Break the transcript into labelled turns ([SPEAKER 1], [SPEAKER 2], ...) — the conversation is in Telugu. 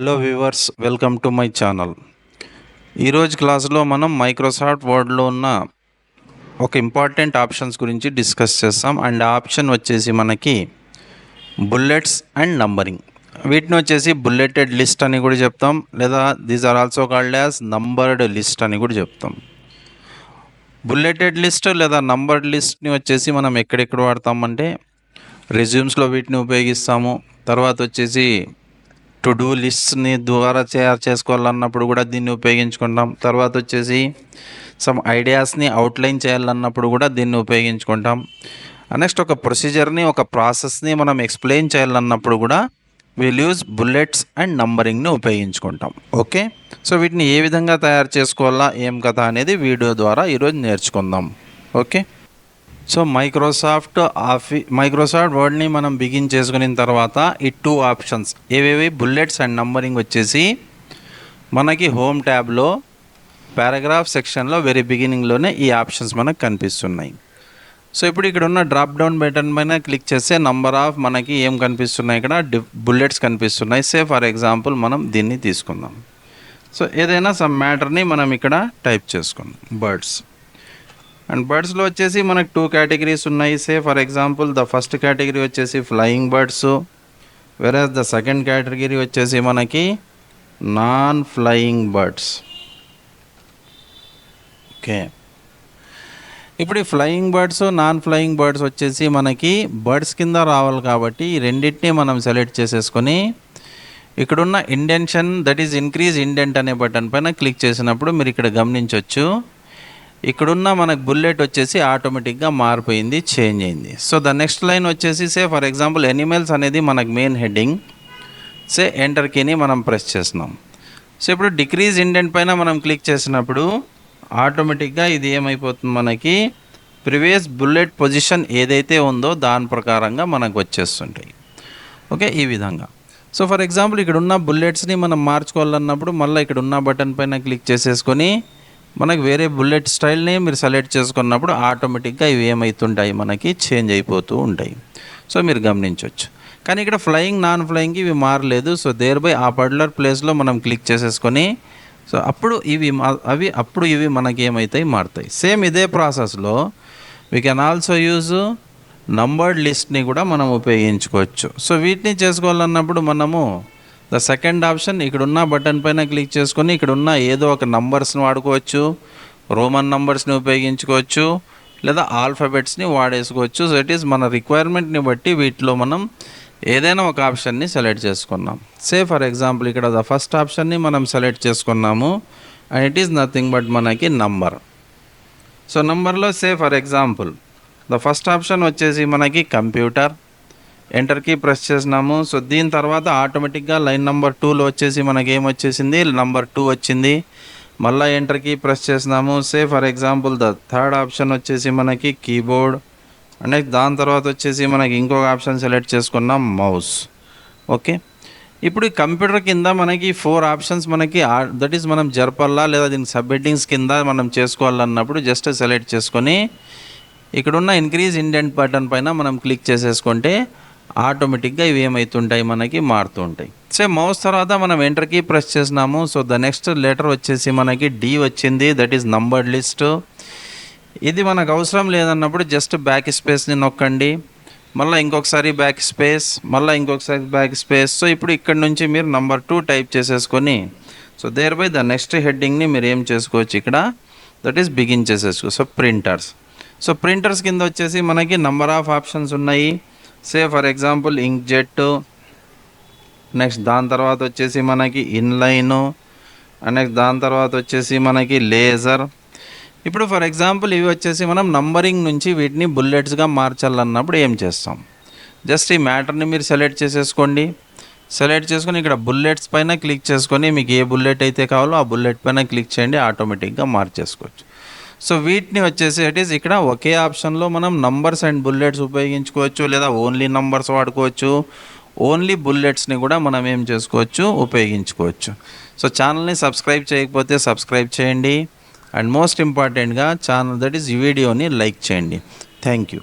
[SPEAKER 1] Hello viewers, welcome to my channel. ఈరోజు క్లాస్లో మనం మైక్రోసాఫ్ట్ వర్డ్లో ఉన్న ఒక ఇంపార్టెంట్ ఆప్షన్స్ గురించి డిస్కస్ చేస్తాం. అండ్ ఆప్షన్ వచ్చేసి మనకి బుల్లెట్స్ అండ్ నంబరింగ్. వీటిని వచ్చేసి బుల్లెటెడ్ లిస్ట్ అని కూడా చెప్తాం, లేదా these are also called as numbered list అని కూడా చెప్తాం. బుల్లెటెడ్ లిస్ట్ లేదా నంబర్డ్ లిస్ట్ని వచ్చేసి మనం ఎక్కడెక్కడ వాడతామంటే రెజ్యూమ్స్లో వీటిని ఉపయోగిస్తాము. తర్వాత వచ్చేసి టు డూ లిస్ట్ని ద్వారా తయారు చేసుకోవాలన్నప్పుడు కూడా దీన్ని ఉపయోగించుకుంటాం. తర్వాత వచ్చేసి సమ్ ఐడియాస్ని అవుట్లైన్ చేయాలన్నప్పుడు కూడా దీన్ని ఉపయోగించుకుంటాం. నెక్స్ట్ ఒక ప్రొసీజర్ని, ఒక ప్రాసెస్ని మనం ఎక్స్ప్లెయిన్ చేయాలన్నప్పుడు కూడా విల్ యూజ్ బుల్లెట్స్ అండ్ నంబరింగ్ని ఉపయోగించుకుంటాం. ఓకే, సో వీటిని ఏ విధంగా తయారు చేసుకోవాలా, ఏం కథ అనేది వీడియో ద్వారా ఈరోజు నేర్చుకుందాం. ఓకే, సో మైక్రోసాఫ్ట్ వర్డ్ని మనం బిగిన్ చేసుకున్న తర్వాత ఈ టూ ఆప్షన్స్ ఏవేవి, బుల్లెట్స్ అండ్ నంబరింగ్ వచ్చేసి మనకి హోమ్ ట్యాబ్లో పారాగ్రాఫ్ సెక్షన్లో వెరీ బిగినింగ్లోనే ఈ ఆప్షన్స్ మనకు కనిపిస్తున్నాయి. సో ఇప్పుడు ఇక్కడ ఉన్న డ్రాప్ డౌన్ బటన్ పైన క్లిక్ చేస్తే నంబర్ ఆఫ్ మనకి ఏం కనిపిస్తున్నాయి, ఇక్కడ బుల్లెట్స్ కనిపిస్తున్నాయి. సే ఫర్ ఎగ్జాంపుల్ మనం దీన్ని తీసుకుందాం. సో ఏదైనా సమ్ మ్యాటర్ని మనం ఇక్కడ టైప్ చేసుకుందాం. బర్డ్స్ అండ్ బర్డ్స్లో వచ్చేసి మనకు టూ కేటగిరీస్ ఉన్నాయి. Say for example the first category వచ్చేసి ఫ్లయింగ్ బర్డ్స్, వెరాజ్ ద సెకండ్ కేటగిరీ వచ్చేసి మనకి నాన్ ఫ్లయింగ్ బర్డ్స్. ఓకే, ఇప్పుడు ఈ flying birds, non flying birds వచ్చేసి మనకి బర్డ్స్ కింద రావాలి కాబట్టి ఈ రెండింటినీ మనం సెలెక్ట్ చేసేసుకొని ఇక్కడున్న ఇండెన్షన్, దట్ ఈజ్ ఇంక్రీజ్ ఇండెంట్ అనే బటన్ పైన క్లిక్ చేసినప్పుడు మీరు ఇక్కడ గమనించవచ్చు, ఇక్కడున్న మనకు బుల్లెట్ వచ్చేసి ఆటోమేటిక్గా మారిపోయింది, చేంజ్ అయింది. సో ద నెక్స్ట్ లైన్ వచ్చేసి సే ఫర్ ఎగ్జాంపుల్ ఎనిమల్స్ అనేది మనకు మెయిన్ హెడ్డింగ్. సే ఎంటర్ కీని మనం ప్రెస్ చేస్తున్నాం. సో ఇప్పుడు డిక్రీజ్ ఇండెంట్ పైన మనం క్లిక్ చేసినప్పుడు ఆటోమేటిక్గా ఇది ఏమైపోతుంది, మనకి ప్రీవియస్ బుల్లెట్ పొజిషన్ ఏదైతే ఉందో దాని ప్రకారంగా మనకు వచ్చేస్తుంటాయి. ఓకే, ఈ విధంగా. సో ఫర్ ఎగ్జాంపుల్ ఇక్కడ ఉన్న బుల్లెట్స్ని మనం మార్చుకోవాలన్నప్పుడు మళ్ళీ ఇక్కడ ఉన్న బటన్ పైన క్లిక్ చేసేసుకొని మనకు వేరే బుల్లెట్ స్టైల్ని మీరు సెలెక్ట్ చేసుకున్నప్పుడు ఆటోమేటిక్గా ఇవి ఏమవుతుంటాయి, మనకి చేంజ్ అయిపోతూ ఉంటాయి. సో మీరు గమనించవచ్చు. కానీ ఇక్కడ ఫ్లయింగ్, నాన్ ఫ్లయింగ్కి ఇవి మారలేదు. సో దేర్ బై ఆ పర్టికులర్ ప్లేస్లో మనం క్లిక్ చేసేసుకొని సో అప్పుడు ఇవి మనకి ఏమవుతాయి, మారుతాయి. సేమ్ ఇదే ప్రాసెస్లో we can also use numbered లిస్ట్ని కూడా మనం ఉపయోగించుకోవచ్చు. సో వీటిని చేసుకోవాలన్నప్పుడు మనము ద సెకండ్ ఆప్షన్ ఇక్కడ ఉన్న బటన్ పైన క్లిక్ చేసుకొని ఇక్కడ ఉన్న ఏదో ఒక నంబర్స్ని వాడుకోవచ్చు, రోమన్ నంబర్స్ని ఉపయోగించుకోవచ్చు, లేదా ఆల్ఫాబెట్స్ని వాడేసుకోవచ్చు. సో ఇట్ ఈస్ మన రిక్వైర్మెంట్ని బట్టి వీటిలో మనం ఏదైనా ఒక ఆప్షన్ని సెలెక్ట్ చేసుకున్నాం. సే ఫర్ ఎగ్జాంపుల్ ఇక్కడ ద ఫస్ట్ ఆప్షన్ని మనం సెలెక్ట్ చేసుకున్నాము and it is nothing but మనకి నంబర్. సో నంబర్లో సే for example the first option వచ్చేసి మనకి కంప్యూటర్. ఎంటర్ కీ ప్రెస్ చేసినాము. సో దీని తర్వాత ఆటోమేటిక్గా లైన్ నెంబర్ 2లో వచ్చేసి మనకి ఏమొచ్చేసింది, నంబర్ 2 వచ్చింది. మళ్ళీ ఎంటర్ కీ ప్రెస్ చేసినాము. సే for example the third option వచ్చేసి మనకి కీబోర్డ్. నెక్స్ట్ దాని తర్వాత వచ్చేసి మనకి ఇంకొక ఆప్షన్ సెలెక్ట్ చేసుకున్నాం, మౌస్. ఓకే, ఇప్పుడు ఈ కంప్యూటర్ కింద మనకి 4 ఆప్షన్స్ మనకి దట్ ఈస్ మనం జరపల్లా లేదా దీనికి సబ్ హెడ్డింగ్స్ కింద మనం చేసుకోవాలన్నప్పుడు జస్ట్ సెలెక్ట్ చేసుకొని ఇక్కడున్న ఇంక్రీజ్ ఇండెంట్ బటన్ పైన మనం క్లిక్ చేసేసుకుంటే ఆటోమేటిక్గా ఇవి ఏమవుతుంటాయి, మనకి మారుతూ ఉంటాయి. సో మౌస్ తర్వాత మనం ఎంటర్ కీ ప్రెస్ చేసినాము. సో ద నెక్స్ట్ లెటర్ వచ్చేసి మనకి డి వచ్చింది, దట్ ఈస్ నంబర్డ్ లిస్ట్. ఇది మనకు అవసరం లేదన్నప్పుడు జస్ట్ బ్యాక్ స్పేస్ని నొక్కండి, మళ్ళీ ఇంకొకసారి బ్యాక్ స్పేస్, మళ్ళీ ఇంకొకసారి బ్యాక్ స్పేస్. సో ఇప్పుడు ఇక్కడ నుంచి మీరు నంబర్ 2 టైప్ చేసేసుకొని so there by the next హెడ్డింగ్ని మీరు ఏం చేసుకోవచ్చు, ఇక్కడ దట్ ఈస్ బిగిన్ చేసేసుకో. So printers. సో ప్రింటర్స్ కింద వచ్చేసి మనకి నంబర్ ఆఫ్ ఆప్షన్స్ ఉన్నాయి. Say for example inkjet, next దాని తర్వాత వచ్చేసి మనకి ఇన్లైను, నెక్స్ట్ దాని తర్వాత వచ్చేసి మనకి లేజర్. ఇప్పుడు ఫర్ ఎగ్జాంపుల్ ఇవి వచ్చేసి మనం నంబరింగ్ నుంచి వీటిని బుల్లెట్స్గా మార్చాలన్నప్పుడు ఏం చేస్తాం, జస్ట్ ఈ మ్యాటర్ని మీరు సెలెక్ట్ చేసేసుకోండి. సెలెక్ట్ చేసుకొని ఇక్కడ బుల్లెట్స్ పైన క్లిక్ చేసుకొని మీకు ఏ బుల్లెట్ అయితే కావాలో ఆ బుల్లెట్ పైన క్లిక్ చేయండి, ఆటోమేటిక్గా మార్చేసుకోవచ్చు. సో వీటిని వచ్చేసి ఇట్ ఈస్ ఇక్కడ ఒకే ఆప్షన్లో మనం నంబర్స్ అండ్ బుల్లెట్స్ ఉపయోగించుకోవచ్చు, లేదా ఓన్లీ నంబర్స్ వాడుకోవచ్చు, ఓన్లీ బుల్లెట్స్ని కూడా మనం ఏం చేసుకోవచ్చు, ఉపయోగించుకోవచ్చు. సో ఛానల్ని సబ్స్క్రైబ్ చేయకపోతే సబ్స్క్రైబ్ చేయండి అండ్ మోస్ట్ ఇంపార్టెంట్గా ఛానల్ దట్ ఈస్ ఈ వీడియోని లైక్ చేయండి. Thank you.